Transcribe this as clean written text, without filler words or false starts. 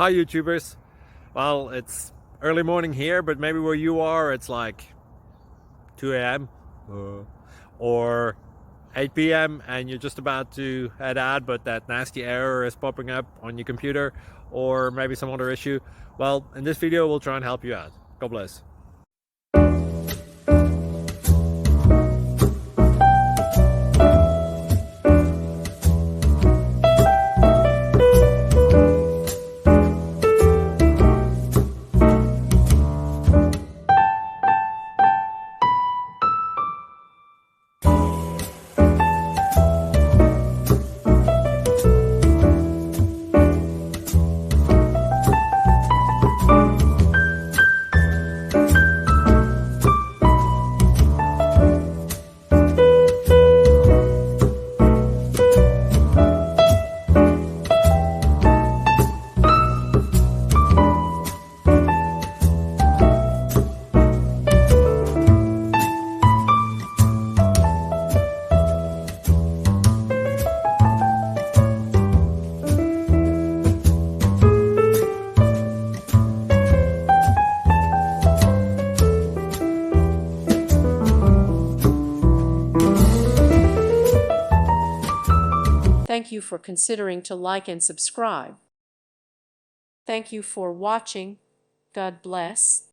Hi YouTubers. Well, it's early morning here, but maybe where you are it's like 2 a.m. or 8 p.m. and you're just about to head out, but that nasty error is popping up on your computer, or maybe some other issue. Well, in this video we'll try and help you out. God bless. Thank you for considering to like and subscribe. Thank you for watching. God bless.